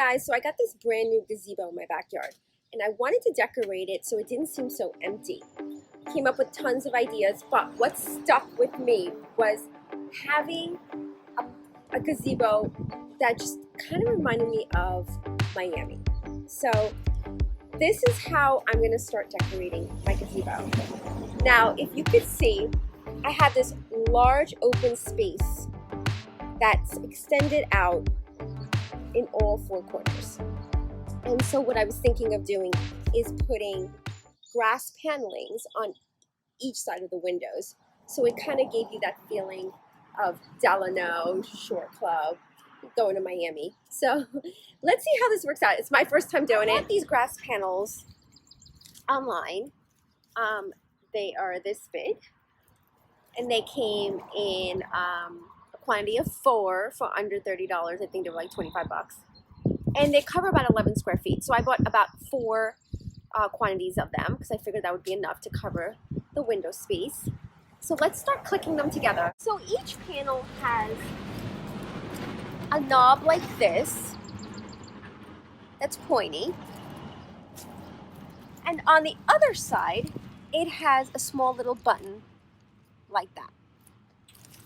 guys, so I got this brand new gazebo in my backyard and I wanted to decorate it so it didn't seem so empty. Came up with tons of ideas, but what stuck with me was having a gazebo that just kind of reminded me of Miami. So this is how I'm going to start decorating my gazebo. Now, if you could see, I have this large open space that's extended out in all four corners. And so what I was thinking of doing is putting grass panelings on each side of the windows. So it kind of gave you that feeling of Delano Shore Club going to Miami. So let's see how this works out. It's my first time doing it. I got these grass panels online. They are this big and they came in quantity of 4 for under $30. I think they were like 25 bucks. And they cover about 11 square feet. So I bought about 4 quantities of them because I figured that would be enough to cover the window space. So let's start clicking them together. So each panel has a knob like this that's pointy. And on the other side, it has a small little button like that.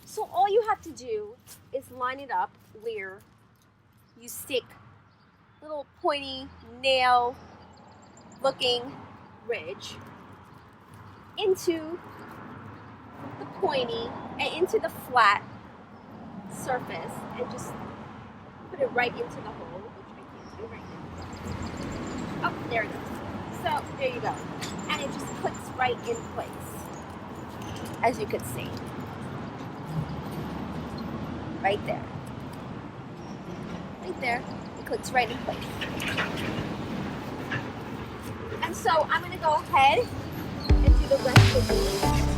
So all you have to do is line it up where you stick little pointy nail looking ridge into the pointy and into the flat surface and just put it right into the hole, which I can't do right now. Oh, there it goes. So there you go. And it just clicks right in place, as you can see. Right there. Right there. It clicks right in place. And so I'm going to go ahead and do the rest of these.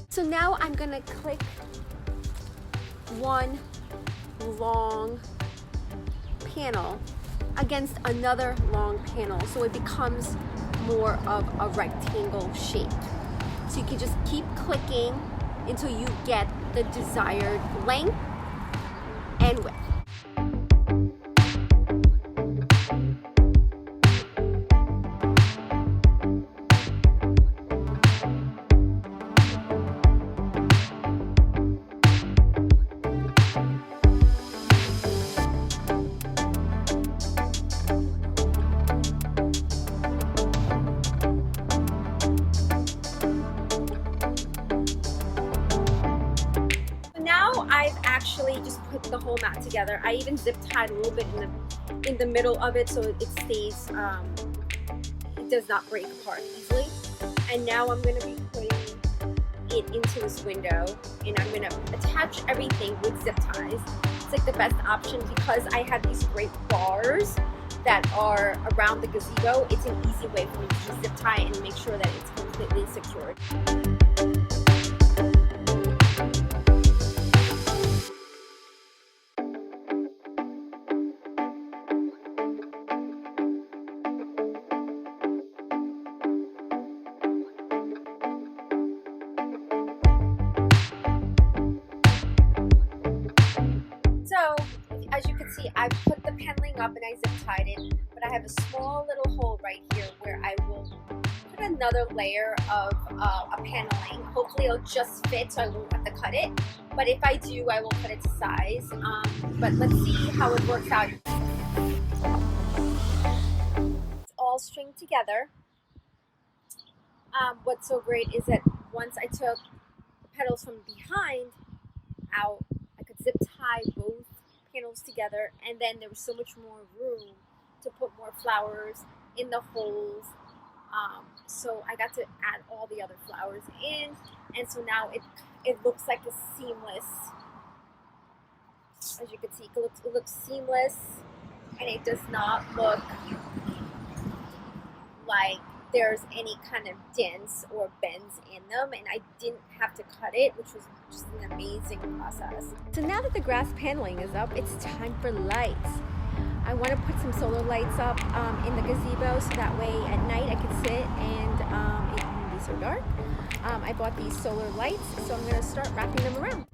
So now I'm gonna click one long panel against another long panel so it becomes more of a rectangle shape. So you can just keep clicking until you get the desired length and width. I've actually just put the whole mat together. I even zip tied a little bit in the middle of it so it stays, it does not break apart easily. And now I'm going to be putting it into this window and I'm going to attach everything with zip ties. It's like the best option because I have these great bars that are around the gazebo. It's an easy way for me to just zip tie and make sure that it's completely secured. So, as you can see, I put the paneling up and I zip tied it, but I have a small little hole right here where I will put another layer of a paneling. Hopefully it'll just fit so I won't have to cut it, but if I do, I will cut it to size. But let's see how it works out. It's all stringed together. What's so great is that once I took the petals from behind out, I could zip tie both panels together, and then there was so much more room to put more flowers in the holes. So I got to add all the other flowers in, and so now it looks like a seamless, as you can see, it looks seamless, and it does not look like there's any kind of dents or bends in them, and I didn't have to cut it, which was just an amazing process. So now that the grass paneling is up, it's time for lights. I want to put some solar lights up in the gazebo so that way at night I could sit and it wouldn't be so dark. I bought these solar lights, so I'm going to start wrapping them around.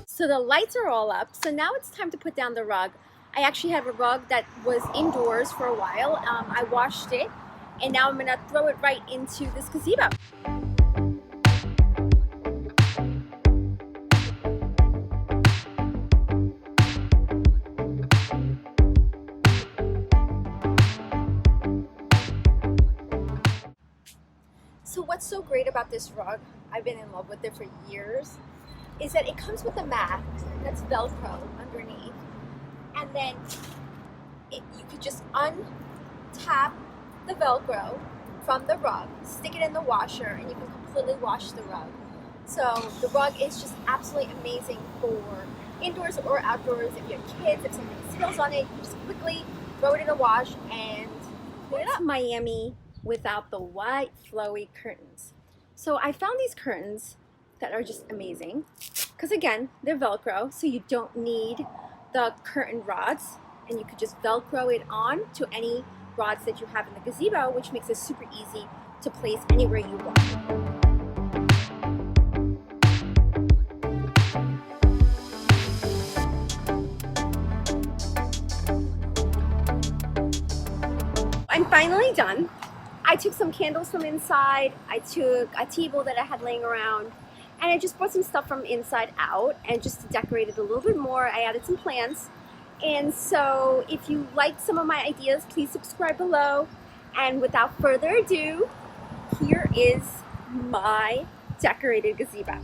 So the lights are all up, so now it's time to put down the rug. I actually have a rug that was indoors for a while. I washed it, and now I'm gonna throw it right into this gazebo. So what's so great about this rug, I've been in love with it for years, is that it comes with a mat that's velcro underneath, and then you could just untap the velcro from the rug, stick it in the washer, and you can completely wash the rug. So the rug is just absolutely amazing for indoors or outdoors. If you have kids, if something spills on it, you just quickly throw it in the wash and put it up. Miami without the white flowy curtains. So I found these curtains that are just amazing because again, they're velcro, so you don't need the curtain rods, and you could just velcro it on to any rods that you have in the gazebo, which makes it super easy to place anywhere you want. I'm finally done. I took some candles from inside, I took a table that I had laying around, and I just brought some stuff from inside out, and just to decorate it a little bit more, I added some plants. And so if you liked some of my ideas, please subscribe below. And without further ado, here is my decorated gazebo.